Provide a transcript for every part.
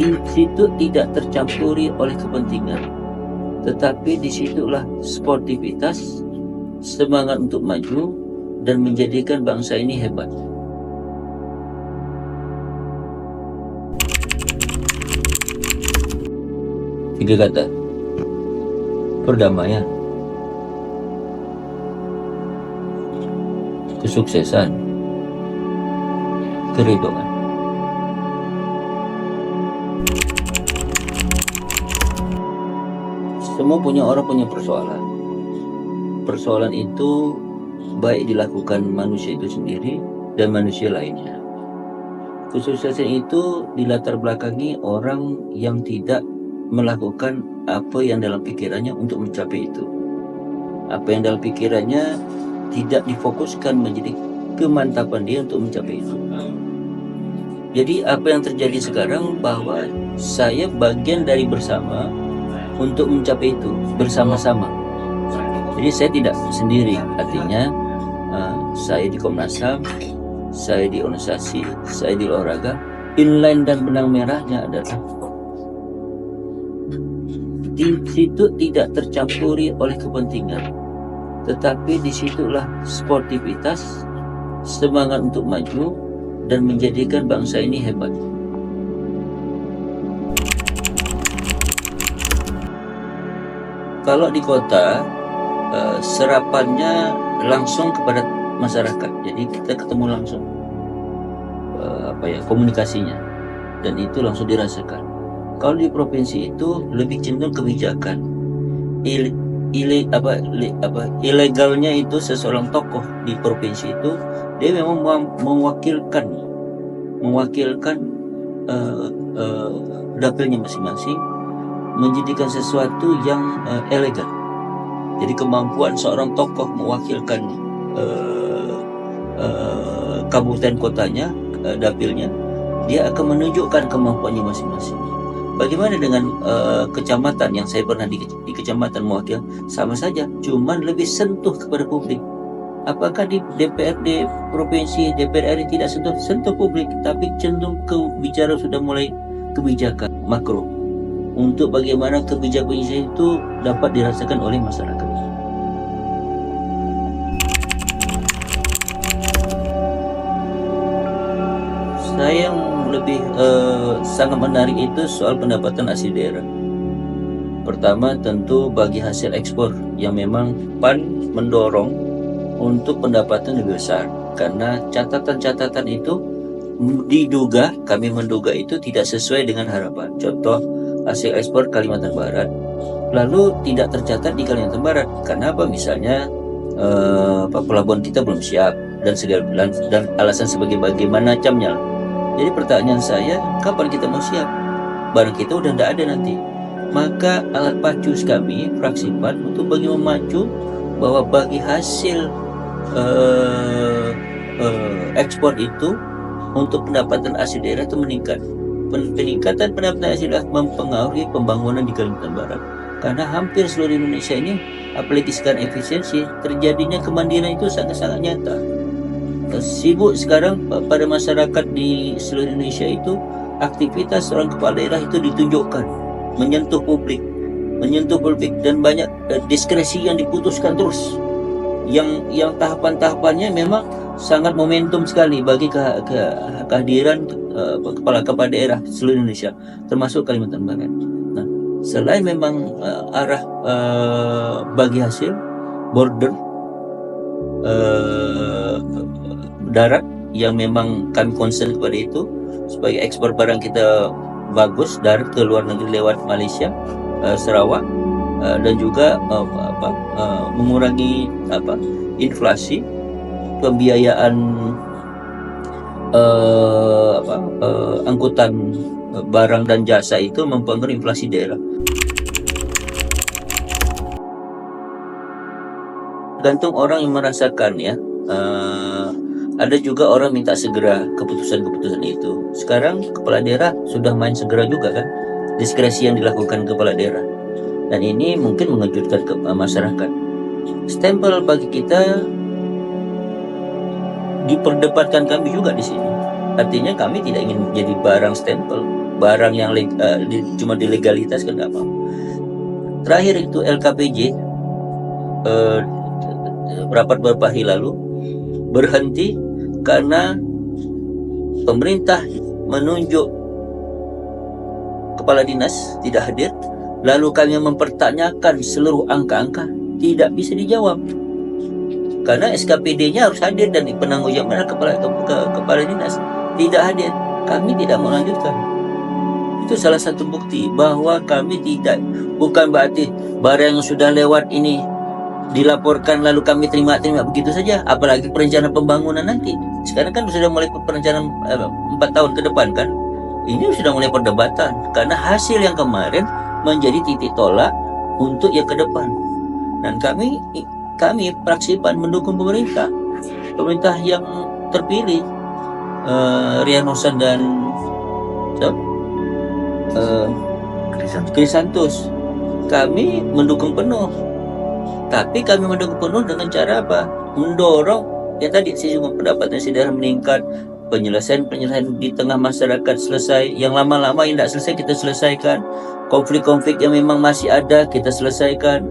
Di situ tidak tercampuri oleh kepentingan, tetapi disitulah sportivitas, semangat untuk maju dan menjadikan bangsa ini hebat. Tiga kata: perdamaian, kesuksesan, keridhaan. Semua orang punya persoalan. Persoalan itu baik dilakukan manusia itu sendiri dan manusia lainnya. Kesuksesan itu dilatar belakangi orang yang tidak melakukan apa yang dalam pikirannya untuk mencapai itu. Apa yang dalam pikirannya tidak difokuskan menjadi kemantapan dia untuk mencapai itu. Jadi apa yang terjadi sekarang bahwa saya bagian dari bersama untuk mencapai itu bersama-sama. Jadi saya tidak sendiri, artinya saya di Komnas HAM, saya di organisasi, saya di olahraga. Inline dan benang merahnya adalah di situ tidak tercampuri oleh kepentingan, tetapi disitulah sportivitas, semangat untuk maju dan menjadikan bangsa ini hebat. Kalau di kota, serapannya langsung kepada masyarakat, jadi kita ketemu langsung komunikasinya, dan itu langsung dirasakan. Kalau di provinsi itu lebih cenderung kebijakan, ilegalnya itu seseorang tokoh di provinsi itu dia memang mewakilkan dapilnya masing-masing, menjadikan sesuatu yang elegan. Jadi kemampuan seorang tokoh mewakilkan kabupaten kotanya, dapilnya, dia akan menunjukkan kemampuannya masing-masing. Bagaimana dengan kecamatan yang saya pernah di kecamatan mewakil, sama saja, cuman lebih sentuh kepada publik. Apakah di DPRD provinsi, DPR RI tidak sentuh publik, tapi cenderung bicara sudah mulai kebijakan makro untuk bagaimana kebijakan itu dapat dirasakan oleh masyarakat. Saya yang lebih sangat menarik itu soal pendapatan asli daerah. Pertama tentu bagi hasil ekspor yang memang PAN mendorong untuk pendapatan lebih besar, karena catatan-catatan itu kami menduga itu tidak sesuai dengan harapan. Contoh, hasil ekspor Kalimantan Barat lalu tidak tercatat di Kalimantan Barat. Karena apa? Misalnya pelabuhan kita belum siap dan alasan sebagai macamnya. Jadi pertanyaan saya, kapan kita mau siap? Barang kita udah tidak ada nanti. Maka alat pacu kami fraksi PAN untuk bagi memacu bahwa bagi hasil ekspor itu untuk pendapatan asli daerah itu meningkat. Peningkatan pendapatan asli daerah mempengaruhi pembangunan di Kalimantan Barat, karena hampir seluruh Indonesia ini, apalagi sekarang efisiensi, terjadinya kemandirian itu sangat-sangat nyata. Sibuk sekarang pada masyarakat di seluruh Indonesia itu, aktivitas seorang kepala daerah itu ditunjukkan menyentuh publik dan banyak diskresi yang diputuskan terus, yang tahapan-tahapannya memang sangat momentum sekali bagi kehadiran kepala daerah seluruh Indonesia, termasuk Kalimantan Barat. Nah, selain memang arah bagi hasil border darat yang memang kami concern kepada itu, supaya ekspor barang kita bagus darat ke luar negeri lewat Malaysia, Sarawak, dan juga mengurangi inflasi, pembiayaan angkutan barang dan jasa itu mempengaruhi inflasi daerah. Tergantung orang yang merasakan, ya. Ada juga orang minta segera keputusan-keputusan itu. Sekarang kepala daerah sudah main segera juga kan, diskresi yang dilakukan kepala daerah, dan ini mungkin mengejutkan ke masyarakat. Stempel bagi kita diperdebatkan kami juga di sini. Artinya kami tidak ingin menjadi barang stempel. barang yang cuma dilegalitas kan nggak mau. Terakhir itu LKPJ rapat beberapa hari lalu berhenti karena pemerintah menunjuk kepala dinas tidak hadir, lalu kami mempertanyakan seluruh angka-angka, tidak bisa dijawab karena SKPD-nya harus hadir dan penanggung jawabnya kepala dinas tidak hadir. Kami tidak melanjutkan. Itu salah satu bukti bahwa kami bukan berarti barang yang sudah lewat ini dilaporkan lalu kami terima begitu saja, apalagi perencanaan pembangunan nanti. Sekarang kan sudah mulai perencanaan 4 tahun ke depan kan, ini sudah mulai perdebatan karena hasil yang kemarin menjadi titik tolak untuk yang ke depan. Dan kami fraksi PAN mendukung pemerintah yang terpilih, Rian Nosan dan Krisantus. Kami mendukung penuh. Tapi kami mendukung penuh dengan cara apa? Mendorong, ya tadi sisi pendapatan saudara meningkat, penyelesaian di tengah masyarakat selesai, yang lama-lama yang tidak selesai kita selesaikan, konflik-konflik yang memang masih ada kita selesaikan.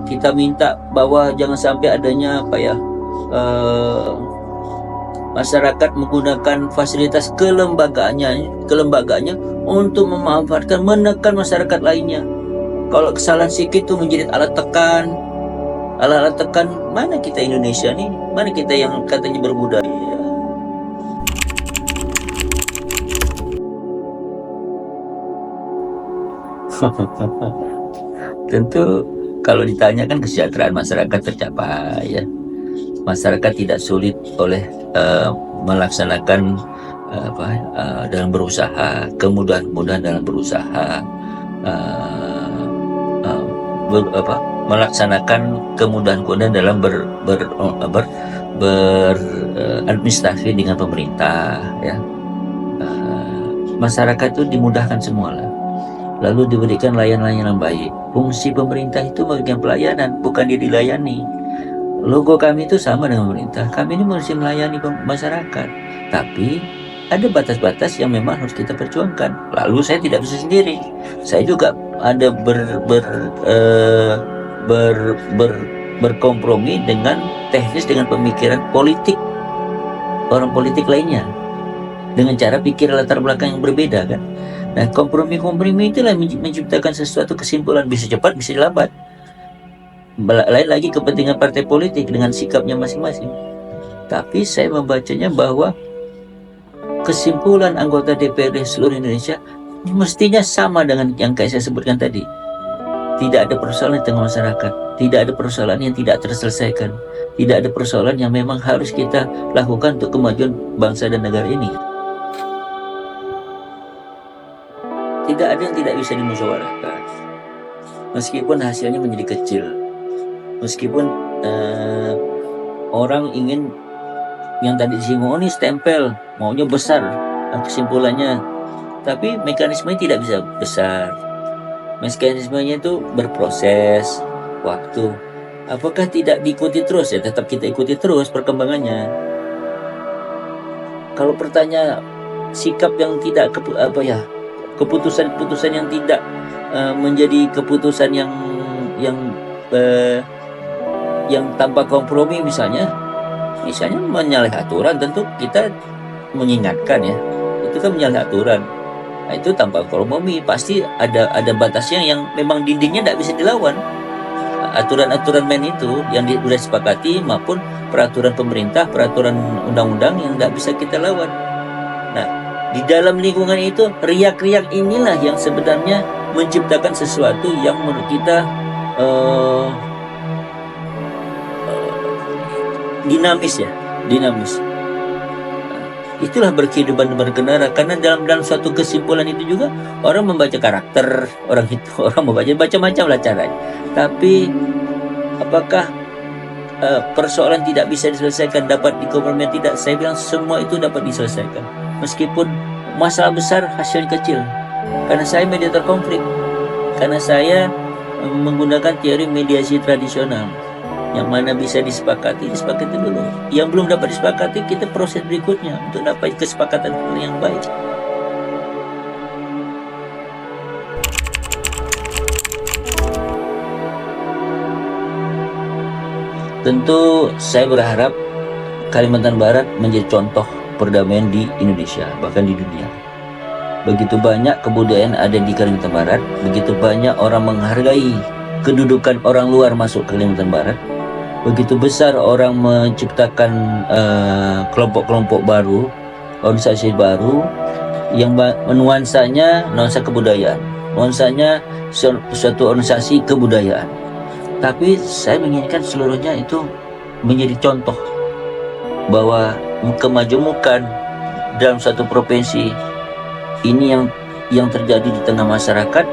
Kita minta bahwa jangan sampai adanya masyarakat menggunakan fasilitas kelembagaannya untuk memanfaatkan, menekan masyarakat lainnya. Kalau kesalahan sedikit itu menjadi alat tekan. Mana kita Indonesia nih? Mana kita yang katanya berbudaya? Tentu kalau ditanyakan kesejahteraan masyarakat tercapai ya. Masyarakat tidak sulit oleh melaksanakan dalam berusaha, kemudahan dalam berusaha, melaksanakan kemudahan dalam beradministrasi dengan pemerintah ya. Masyarakat itu dimudahkan semua lah, lalu diberikan layanan yang baik. Fungsi pemerintah itu memberikan pelayanan, bukan dia dilayani. Logo kami itu sama dengan pemerintah, kami ini mesti melayani masyarakat, tapi ada batas-batas yang memang harus kita perjuangkan. Lalu saya tidak bisa sendiri, saya juga ada berkompromi dengan teknis, dengan pemikiran politik orang politik lainnya, dengan cara pikir latar belakang yang berbeda kan. Nah, kompromi itulah menciptakan sesuatu kesimpulan, bisa cepat bisa lambat. Lain lagi kepentingan partai politik dengan sikapnya masing-masing. Tapi saya membacanya bahwa kesimpulan anggota DPRD seluruh Indonesia mestinya sama dengan yang kayak saya sebutkan tadi. Tidak ada persoalan di tengah masyarakat, tidak ada persoalan yang tidak terselesaikan, tidak ada persoalan yang memang harus kita lakukan untuk kemajuan bangsa dan negara ini. Tidak ada yang tidak bisa dimusyawarahkan, meskipun hasilnya menjadi kecil, meskipun orang ingin yang tadi disinggung, ini stempel, maunya besar kesimpulannya, tapi mekanismenya tidak bisa besar. Mekanismenya itu berproses waktu. Apakah tidak diikuti terus? Ya tetap kita ikuti terus perkembangannya. Kalau bertanya sikap yang tidak keputusan-keputusan yang tidak menjadi keputusan yang tanpa kompromi, misalnya menyalahi aturan, tentu kita mengingatkan ya, itu kan menyalahi aturan. Nah, itu tanpa kompromi, pasti ada batasnya yang memang dindingnya tidak bisa dilawan. Aturan-aturan main itu yang sudah disepakati maupun peraturan pemerintah, peraturan undang-undang yang tidak bisa kita lawan. Nah, di dalam lingkungan itu riak-riak inilah yang sebenarnya menciptakan sesuatu yang menurut kita dinamis. Itulah berkehidupan berkendara, karena dalam suatu kesimpulan itu juga orang membaca karakter orang itu, orang membaca macam lah caranya. Tapi apakah persoalan tidak bisa diselesaikan dapat dikompromi? Tidak, saya bilang semua itu dapat diselesaikan, meskipun masalah besar hasilnya kecil. Karena saya mediator konflik, karena saya menggunakan teori mediasi tradisional. Yang mana bisa disepakati dulu. Yang belum dapat disepakati, kita proses berikutnya untuk dapat kesepakatan yang baik. Tentu saya berharap Kalimantan Barat menjadi contoh perdamaian di Indonesia, bahkan di dunia. Begitu banyak kebudayaan ada di Kalimantan Barat, begitu banyak orang menghargai kedudukan orang luar masuk ke Kalimantan Barat, begitu besar orang menciptakan kelompok-kelompok baru, organisasi baru yang nuansanya nuansa kebudayaan, nuansanya suatu organisasi kebudayaan. Tapi saya menginginkan seluruhnya itu menjadi contoh bahwa kemajemukan dalam satu provinsi ini yang terjadi di tengah masyarakat,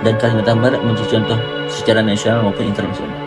dan Kalimantan Barat menjadi contoh secara nasional maupun internasional.